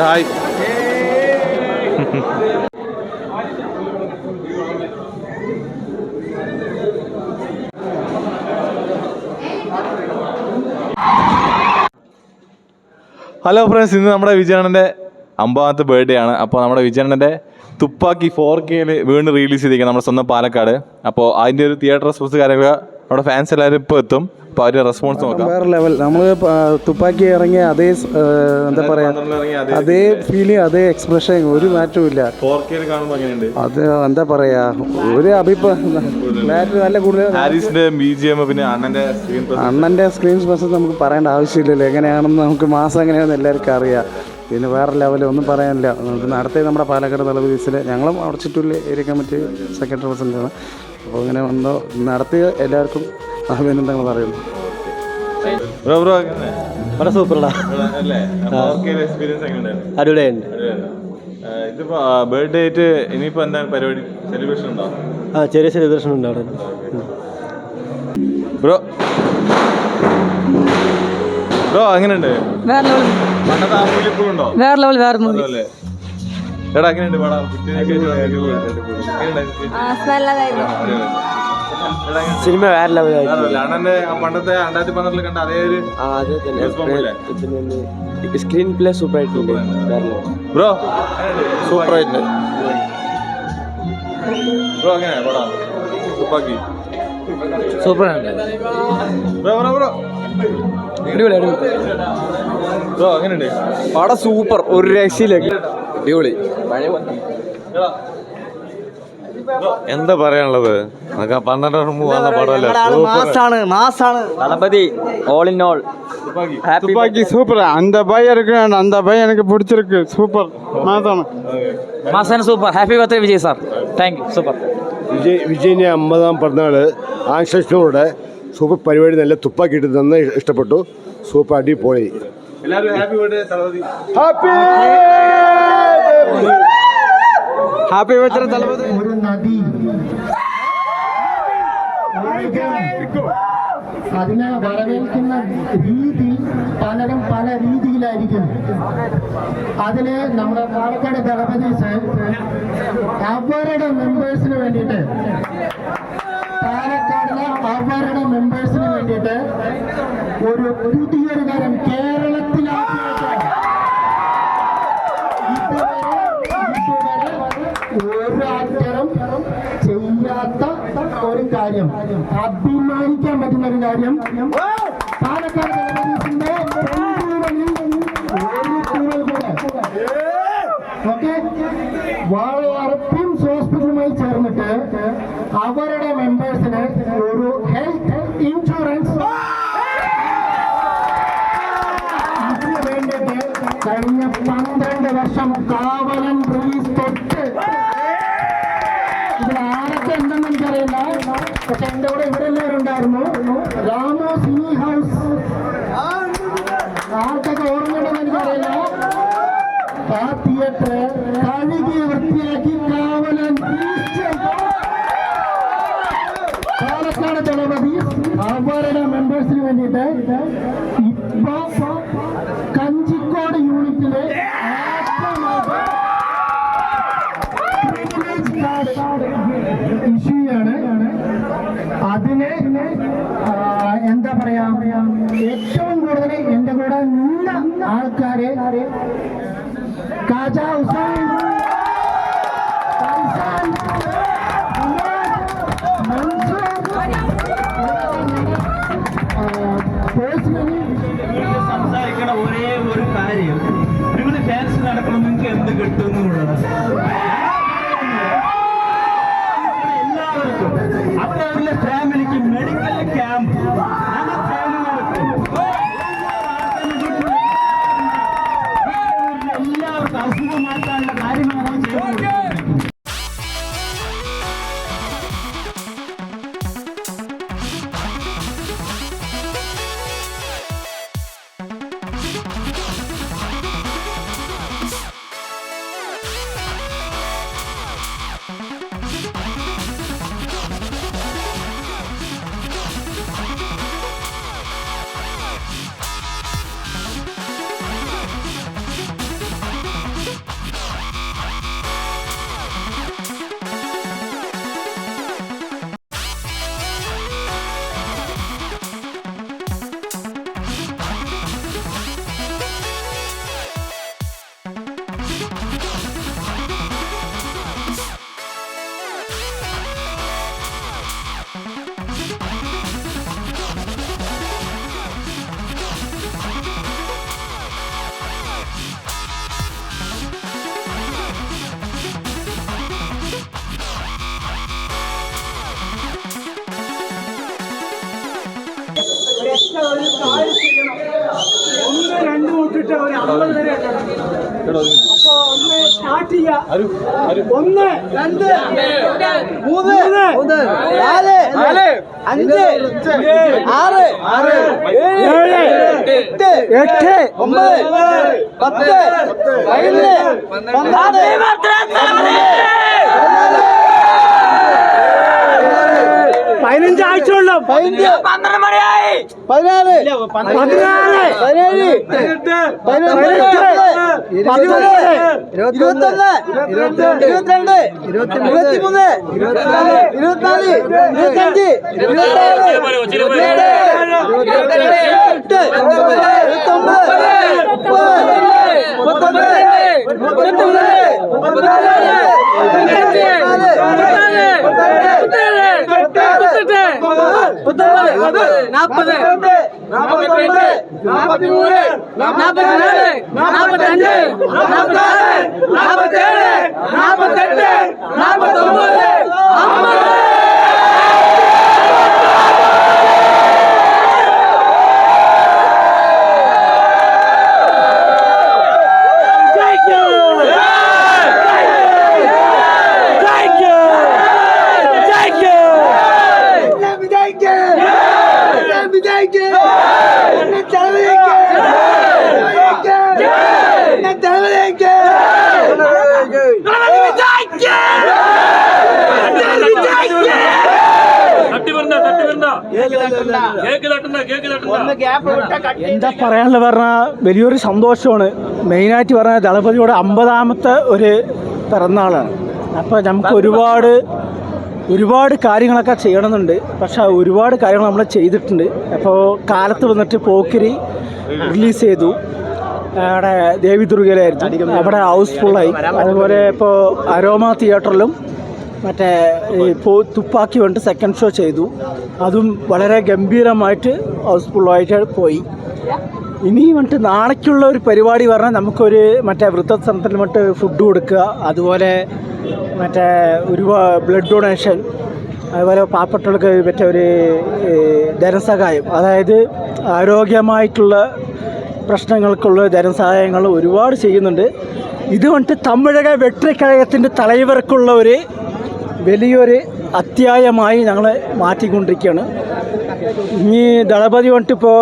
Hi. Hello friends, ഇന്ന് നമ്മുടെ വിജയണ്ണൻ്റെ 50ാമത്തെ birthday ആണ്. അപ്പോൾ നമ്മുടെ വിജയണ്ണൻ്റെ തുപ്പാക്കി 4K വീണ്ടും റിലീസ് ചെയ്തിരിക്കുക നമ്മുടെ സ്വന്തം പാലക്കാട്. അപ്പോൾ അതിൻ്റെ ഒരു തിയേറ്റർ റെസ്പോൺസ് കാര്യങ്ങളൊക്കെ നമ്മുടെ ഫാൻസ് എല്ലാവരും ഇപ്പോൾ എത്തും. അപ്പോൾ അതിൻ്റെ റെസ്പോൺസ് നോക്കാം. വേറെ ലെവൽ. നമ്മൾ തുപ്പാക്കി ഇറങ്ങിയ അതേ എന്താ പറയുക, അതേ ഫീലിംഗ്, അതേ എക്സ്പ്രഷൻ, ഒരു മാറ്റവും ഇല്ല. 4K കാണുമ്പോൾ അങ്ങനെയുണ്ട്. അത് എന്താ പറയുക, ഒരു ക്ലാരിറ്റി നല്ല കൂടുതൽ. ഹാരിസിൻ്റെ BGM, പിന്നെ അണ്ണൻ്റെ സ്ക്രീൻ പ്രസൻസ് നമുക്ക് പറയേണ്ട ആവശ്യമില്ലല്ലോ. എങ്ങനെയാണെന്ന് നമുക്ക് മാസം എങ്ങനെയാണെന്ന് എല്ലാവർക്കും അറിയാം. പിന്നെ വേറെ ലെവൽ ഒന്നും പറയാനില്ല. നമുക്ക് നടത്തിയത് നമ്മുടെ പാലക്കാട് തലവീസിൽ ഞങ്ങളും അവിടെ ചുറ്റുള്ള ഏരിയ കമ്മിറ്റി സെക്രട്ടറി പ്രസിഡൻ്റാണ്. അപ്പോൾ ഇങ്ങനെ വന്നോ നടത്തിയ എല്ലാവർക്കും അഭിനന്ദനങ്ങൾ പറയുന്നു. സൂപ്പറാ, അടിപൊളിയുണ്ട്. ഇതിപ്പോ ബർത്ത്ഡേ ആയിട്ട് ഇനിയിപ്പോ എന്താണ് പരിപാടി? സെലിബ്രേഷൻ ഉണ്ടോ? ചെറിയ സെലിബ്രേഷൻ ഉണ്ട് അവിടെ. ബ്രോ എങ്ങനെയുണ്ട്? വേറെ ലെവൽ, വേറെ മൂവി. എടാ എങ്ങനെയുണ്ട് പടം? സിനിമ വേറെ ലെവലായിരുന്നു. അണ്ണന്റെ പണ്ടത്തെ 2012 കണ്ട അതേ ഒരു സ്ക്രീൻ പ്ലേ സൂപ്പർ ആയിട്ടുണ്ട്. ബ്രോ സൂപ്പർ ആയിട്ടുണ്ട്. ബ്രോ എങ്ങനെയാ പടം? തുപ്പാക്കി സൂപ്പറാണ്. ബ്രോ എങ്ങനെയുണ്ട് പടം? സൂപ്പർ, ഒരു രക്ഷയിലേക്ക് അടിപൊളി. എന്താ പറയാനുള്ളത്? 12 വന്ന പടമല്ലേ, മാസാണ് Thalapathy. All in all Thuppakki super. அந்த பை இருக்கு, அந்த பை எனக்கு பிடிச்சிருக்கு. சூப்பர், മാസാണ് super. Happy birthday Vijay sir. Thank you. Super. വിജയിൻ്റെ 50ാം പിറന്നാൾ ആശംസകളോടെ സൂപ്പർ പരിപാടി. നല്ല തുപ്പാക്കിയിട്ട് നന്നായി ഇഷ്ടപ്പെട്ടു. സൂപ്പർ, അടിപൊളി. എല്ലാവരും happy birthday Thalapathy. Happy birthday Thalapathy. ഒരു നദി അതിനെ വരവേൽക്കുന്ന രീതി പലരും പല രീതിയിലായിരിക്കും. അതിന് നമ്മുടെ പാലക്കാട് ഗണപതീസ് അവരുടെ മെമ്പേഴ്സിന് വേണ്ടിയിട്ട്, പാലക്കാടിലെ അവരുടെ മെമ്പേഴ്സിന് വേണ്ടിയിട്ട് ഒരു പുതിയൊരു കാര്യം കേരളത്തിലാക്കിയിട്ട് ഒരു ആക്ടറും ചെയ്യാത്ത ഒരു കാര്യം, അഭിമാനിക്കാൻ പറ്റുന്ന ഒരു കാര്യം. പാലക്കാട് ഗണപതീസിന്റെ ഓക്കെ, വാളയാർ ഹോസ്പിറ്റലുമായി ചേർന്നിട്ട് അവരുടെ മെമ്പേഴ്സിന് ഒരു ഹെൽത്ത് ഇൻഷുറൻസ് ഇതിന് വേണ്ടിയിട്ട് കഴിഞ്ഞ 12 വർഷം കാവലം റിലീസ് തൊട്ട് ഇതിൽ ആരൊക്കെ ഉണ്ടെന്ന് എനിക്കറിയില്ല. പക്ഷെ എൻ്റെ കൂടെ ഇവിടെ എല്ലാവരും ഉണ്ടായിരുന്നു. രാമോ സിനി ഹൗസ് ആർക്കൊക്കെ ഓർമ്മയുണ്ടെന്ന് എനിക്കറിയില്ല. ആ തിയേറ്റർ കഴുകി വൃത്തിയാക്കി കാവലൻ പാലക്കാട് ദളപതി അവരുടെ മെമ്പേഴ്സിന് വേണ്ടിയിട്ട് ഇപ്പൊ കഞ്ചിക്കോട് യൂണിറ്റിലെ ഇഷ്യൂ ആണ്. അതിന് എന്താ പറയാ, ഏറ്റവും കൂടുതൽ എന്റെ കൂടെ നിന്ന ആൾക്കാരെ കാജ ഹുസൈൻ, സംസാരിക്കണ ഒരേ ഒരു കാര്യം, നിങ്ങൾ ഫാൻസ് നടക്കണം, നിങ്ങൾക്ക് എന്ത് കിട്ടും എന്നുള്ളത് എല്ലാവർക്കും. അവരവരുടെ ഫാമിലിക്ക് മെഡിക്കൽ ക്യാമ്പ് എല്ലാവർക്കും അസുഖം മാറ്റാനുള്ള കാര്യങ്ങളാണ് ചെയ്യുന്നത്. 15 12 മണിയായി 14 16 17 18 19 എന്താ പറയാനുള്ള പറഞ്ഞാൽ വലിയൊരു സന്തോഷമാണ്. മെയിനായിട്ട് പറഞ്ഞാൽ ദളപതിയുടെ 50ാമത്തെ ഒരു പിറന്നാളാണ്. അപ്പോൾ നമുക്ക് ഒരുപാട് കാര്യങ്ങളൊക്കെ ചെയ്യണമെന്നുണ്ട്. പക്ഷേ ഒരുപാട് കാര്യങ്ങൾ നമ്മൾ ചെയ്തിട്ടുണ്ട്. അപ്പോൾ കാലത്ത് വന്നിട്ട് പോക്കിരി റിലീസ് ചെയ്തു. അവിടെ ദേവി ദുർഗയിലായിരുന്നു, അവിടെ ഹൗസ്ഫുള്ളായി. അതുപോലെ ഇപ്പോൾ അരോമ തിയേറ്ററിലും മറ്റേ തുപ്പാക്കി വന്നിട്ട് സെക്കൻഡ് ഷോ ചെയ്തു. അതും വളരെ ഗംഭീരമായിട്ട് ഹൗസ്ഫുള്ളായിട്ട് പോയി. ഇനി വന്നിട്ട് നാളേക്കുള്ള ഒരു പരിപാടി പറഞ്ഞാൽ നമുക്കൊരു മറ്റേ വൃദ്ധസദനത്തിൽ മറ്റ് ഫുഡ് കൊടുക്കുക, അതുപോലെ മറ്റേ ബ്ലഡ് ഡൊണേഷൻ, അതുപോലെ പാവപ്പെട്ടവർക്ക് മറ്റേ ഒരു ധനസഹായം, അതായത് ആരോഗ്യമായിട്ടുള്ള പ്രശ്നങ്ങൾക്കുള്ള ധനസഹായങ്ങൾ ഒരുപാട് ചെയ്യുന്നുണ്ട്. ഇത് വന്നിട്ട് തമിഴക വെട്രിക്കഴകത്തിൻ്റെ തലൈവർക്കുള്ള ഒരു വലിയൊരു അധ്യായമായി ഞങ്ങൾ മാറ്റിക്കൊണ്ടിരിക്കുകയാണ്. ഇനി ദളപതി വന്നിട്ട് ഇപ്പോൾ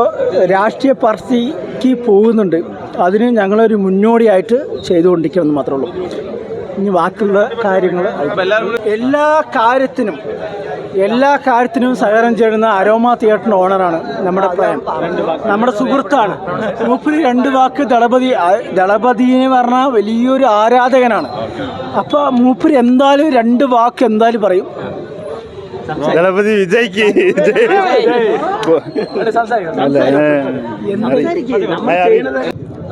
രാഷ്ട്രീയ പാർട്ടിക്ക് പോകുന്നുണ്ട്. അതിന് ഞങ്ങളൊരു മുന്നോടിയായിട്ട് ചെയ്തുകൊണ്ടിരിക്കണമെന്ന് മാത്രമേ ഉള്ളൂ. ഇനി ബാക്കിയുള്ള കാര്യങ്ങൾ എല്ലാ കാര്യത്തിനും സഹകരണം ചെയ്യുന്ന അരോമ തിയേറ്ററിൻ്റെ ഓണറാണ് നമ്മുടെ പ്രേം, നമ്മുടെ സുഹൃത്താണ്. മൂപ്പര് 2 വാക്ക് ദളപതിനെ പറഞ്ഞാൽ വലിയൊരു ആരാധകനാണ്. അപ്പോൾ മൂപ്പര് എന്തായാലും 2 വാക്ക് എന്തായാലും പറയും. ദളപതി വിജയ്ക്ക്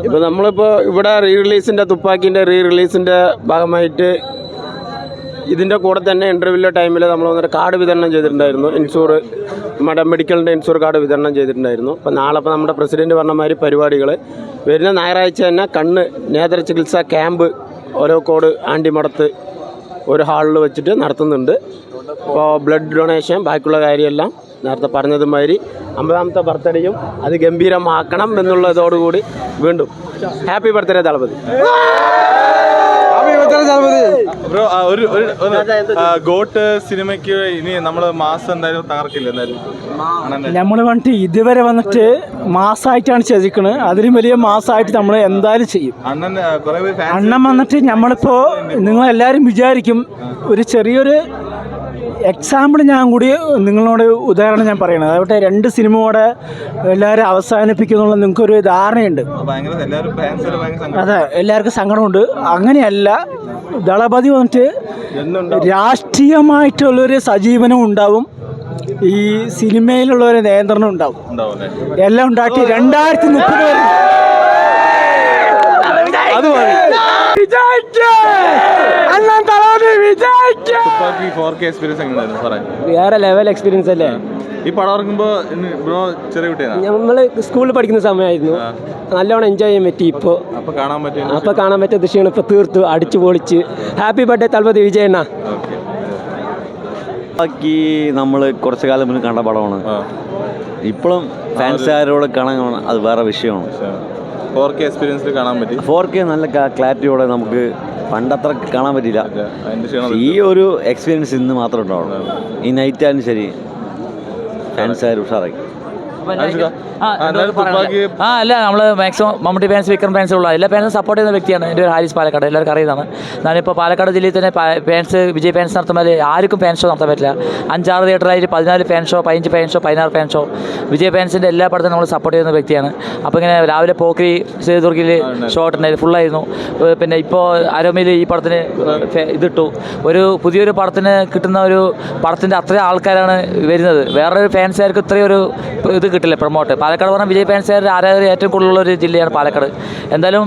ഇപ്പോൾ നമ്മളിപ്പോൾ ഇവിടെ തുപ്പാക്കിൻ്റെ റീ റിലീസിൻ്റെ ഭാഗമായിട്ട് ഇതിൻ്റെ കൂടെ തന്നെ ഇൻ്റർവ്യൂവിൻ്റെ ടൈമിൽ നമ്മൾ വന്നിട്ട് കാർഡ് വിതരണം ചെയ്തിട്ടുണ്ടായിരുന്നു. നമ്മുടെ മെഡിക്കലിൻ്റെ ഇൻഷൂർ കാർഡ് വിതരണം ചെയ്തിട്ടുണ്ടായിരുന്നു. അപ്പോൾ നാളെ നമ്മുടെ പ്രസിഡൻറ്റ് പറഞ്ഞ മാതിരി പരിപാടികൾ വരുന്ന ഞായറാഴ്ച തന്നെ നേത്ര ചികിത്സാ ക്യാമ്പ് ഓരോക്കോട് ആണ്ടിമടത്ത് ഒരു ഹാളിൽ വെച്ചിട്ട് നടത്തുന്നുണ്ട്. അപ്പോൾ ബ്ലഡ് ഡൊണേഷൻ ബാക്കിയുള്ള കാര്യമെല്ലാം നേരത്തെ പറഞ്ഞതുമാതിരി 50ാമത്തെ ബർത്ത്ഡേയും അത് ഗംഭീരമാക്കണം എന്നുള്ളതോടുകൂടി വീണ്ടും ഹാപ്പി ബർത്ത്ഡേ ദളപതി. ബ്രോ, ഒരു ഗോട്ട് സിനിമയ്ക്ക് ഇനി നമ്മൾ മാസം എന്തായാലും തകർക്കില്ല. എന്തായാലും നമ്മൾ വന്നിട്ട് ഇതുവരെ വന്നിട്ട് മാസമായിട്ടാണ് ചെയ്തിരിക്കുന്നത്. അതിലും വലിയ മാസമായിട്ട് നമ്മൾ എന്തായാലും ചെയ്യും. അണ്ണൻ വന്നിട്ട് നമ്മളിപ്പോൾ നിങ്ങളെല്ലാവരും വിചാരിക്കും, ഒരു ചെറിയൊരു എക്സാമ്പിൾ ഞാൻ കൂടി നിങ്ങളോട് ഉദാഹരണം ഞാൻ പറയണത്. അതുകൊണ്ട് 2 സിനിമയോടെ എല്ലാവരും അവസാനിപ്പിക്കുന്നുള്ള നിങ്ങൾക്കൊരു ധാരണയുണ്ട്. അതെ, എല്ലാവർക്കും സങ്കടമുണ്ട്. അങ്ങനെയല്ല, ദളപതി വന്നിട്ട് രാഷ്ട്രീയമായിട്ടുള്ളൊരു സജീവനം ഉണ്ടാവും, ഈ സിനിമയിലുള്ളൊരു നിയന്ത്രണം ഉണ്ടാവും, എല്ലാം ഉണ്ടാക്കി 2030 വരെ അത് മതി. വേറെ ലെവൽ എക്സ്പീരിയൻസ് അല്ലേ. ഈ പടം ഇറങ്ങുമ്പോൾ ബ്രോ ചെറിയ കുട്ടിയാണ്, നമ്മൾ സ്കൂളിൽ പഠിക്കുന്ന സമയമായിരുന്നു. നല്ലോണം എൻജോയ് ചെയ്യാൻ പറ്റി. ഇപ്പോൾ കാണാൻ പറ്റിയ ദൃശ്യങ്ങൾ ഇപ്പോൾ തീർത്തു അടിച്ചു പൊളിച്ച്. ഹാപ്പി ബർത്ത്ഡേ ദളപതി വിജയണ്ണ. ബാക്കി നമ്മൾ കുറച്ചു കാലം മുന്നേ കണ്ട പടമാണ്. ഇപ്പോഴും ഫാൻസുകാരോട് കാണാൻ അത് വേറെ വിഷയമാണ്. 4K എക്സ്പീരിയൻസിൽ കാണാൻ പറ്റി. 4K നല്ല ക്ലാരിറ്റിയോടെ നമുക്ക് പണ്ടത്ര കാണാൻ പറ്റില്ല. ഈ ഒരു എക്സ്പീരിയൻസ് ഇന്ന് മാത്രമേ ഉണ്ടാവുള്ളൂ. ഈ നൈറ്റ് ആയാലും ശരി ഫാൻസ് ആയാലും ഉഷാറായി. അല്ല നമ്മൾ maximum Mammootty fans, Vikram fans ഉള്ള എല്ലാ ഫാൻസും സപ്പോർട്ട് ചെയ്യുന്ന വ്യക്തിയാണ് എൻ്റെ ഒരു ഹാരിസ് പാലക്കാട്, എല്ലാവർക്കും അറിയുന്നതാണ്. ഞാനിപ്പോൾ പാലക്കാട് ജില്ലയിൽ തന്നെ ഫാൻസ് വിജയ് ഫാൻസ് നടത്തുമ്പോൾ ആർക്കും ഫാൻ ഷോ നടത്താൻ പറ്റില്ല. 5-6 തിയേറ്ററായിട്ട് 14 fan show, 15 fan show, 16 fan show. Vijay ഫാൻസിൻ്റെ എല്ലാ പടത്തും നമ്മൾ സപ്പോർട്ട് ചെയ്യുന്ന വ്യക്തിയാണ്. അപ്പോൾ ഇങ്ങനെ രാവിലെ പോക്കരി സേതുർഗിൽ ഷോ ഉണ്ടായിരുന്നു, ഫുള്ളായിരുന്നു. പിന്നെ ഇപ്പോൾ അരോമയിൽ ഈ പടത്തിന് ഇതിട്ടു. ഒരു പുതിയൊരു പടത്തിന് കിട്ടുന്ന ഒരു പടത്തിൻ്റെ അത്രയും ആൾക്കാരാണ് വരുന്നത്. വേറൊരു ഫാൻസുകാർക്ക് ഇത്രയും ഒരു ഇത് കിട്ടില്ല പ്രൊമോട്ട്. പാലക്കാട് പറഞ്ഞാൽ വിജയ് ഫാൻസുകാരുടെ ആരാധകർ ഏറ്റവും കൂടുതലുള്ളൊരു ജില്ലയാണ് പാലക്കാട്. എന്തായാലും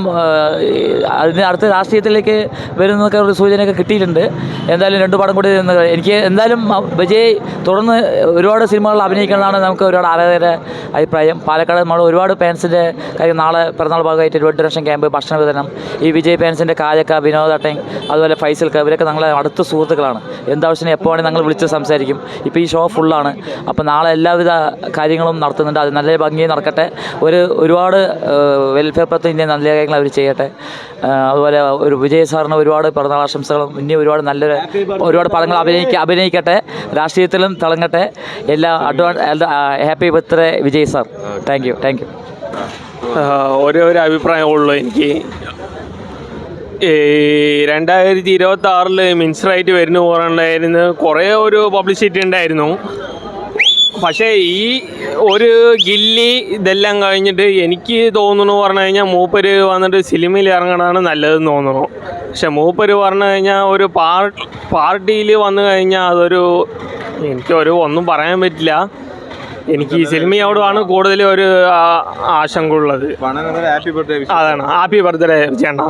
അതിന് അടുത്ത രാഷ്ട്രീയത്തിലേക്ക് വരുന്നതൊക്കെ ഒരു സൂചനയൊക്കെ കിട്ടിയിട്ടുണ്ട്. എന്തായാലും 2 പടം കൂടി എനിക്ക് എന്തായാലും വിജയ് തുടർന്ന് ഒരുപാട് സിനിമകളിൽ അഭിനയിക്കണമെന്നാണ് നമുക്ക് ഒരുപാട് ആരാധകരുടെ അഭിപ്രായം. പാലക്കാട് നമ്മൾ ഒരുപാട് ഫാൻസിൻ്റെ കാര്യം നാളെ പിറന്നാൾ ഭാഗമായിട്ട് ബ്ലഡ് ഡൊണേഷൻ ക്യാമ്പ്, ഭക്ഷണ വിതരണം, ഈ വിജയ് ഫാൻസിൻ്റെ കായക്ക, വിനോദ് അട്ടൻ, അതുപോലെ ഫൈസൽക്ക, ഇവരൊക്കെ ഞങ്ങളെ അടുത്ത സുഹൃത്തുക്കളാണ്. എന്താവശ്യം എപ്പോൾ വേണമെങ്കിൽ ഞങ്ങൾ വിളിച്ച് സംസാരിക്കും. ഇപ്പോൾ ഈ ഷോ ഫുള്ളാണ്. അപ്പോൾ നാളെ എല്ലാവിധ കാര്യങ്ങളും നടത്തുന്നുണ്ട്. അത് നല്ല ഭംഗിയായി നടക്കട്ടെ. ഒരുപാട് വെൽഫെയർ പ്രവർത്തനം നല്ല കാര്യങ്ങൾ അവർ ചെയ്യട്ടെ. അതുപോലെ ഒരു വിജയ് സാറിന് ഒരുപാട് പിറന്നാൾ ആശംസകളും, ഇനി ഒരുപാട് പടങ്ങൾ അഭിനയിക്കട്ടെ, രാഷ്ട്രീയത്തിലും തിളങ്ങട്ടെ. എല്ലാ happy birthday Vijay sir. Thank U. ഒരു അഭിപ്രായമുള്ളൂ എനിക്ക്. 2026 മിൻസറായിട്ട് വരുന്ന പോകാനുണ്ടായിരുന്നു, കുറേ ഒരു പബ്ലിസിറ്റി ഉണ്ടായിരുന്നു. പക്ഷേ ഈ ഒരു ഗില്ലി ഇതെല്ലാം കഴിഞ്ഞിട്ട് എനിക്ക് തോന്നുന്നു പറഞ്ഞു കഴിഞ്ഞാൽ മൂപ്പര് വന്നിട്ട് സിനിമയിൽ ഇറങ്ങണതാണ് നല്ലതെന്ന് തോന്നുന്നു. പക്ഷെ മൂപ്പര് പറഞ്ഞു കഴിഞ്ഞാൽ ഒരു പാർട്ടിയിൽ വന്നു കഴിഞ്ഞാൽ അതൊരു ഒന്നും പറയാൻ പറ്റില്ല. എനിക്ക് ഈ സിനിമയോടാണ് കൂടുതൽ ഒരു ആശങ്ക ഉള്ളത്. അതാണ് ഹാപ്പി ബർത്ത്ഡേ വിജയണ്ണ.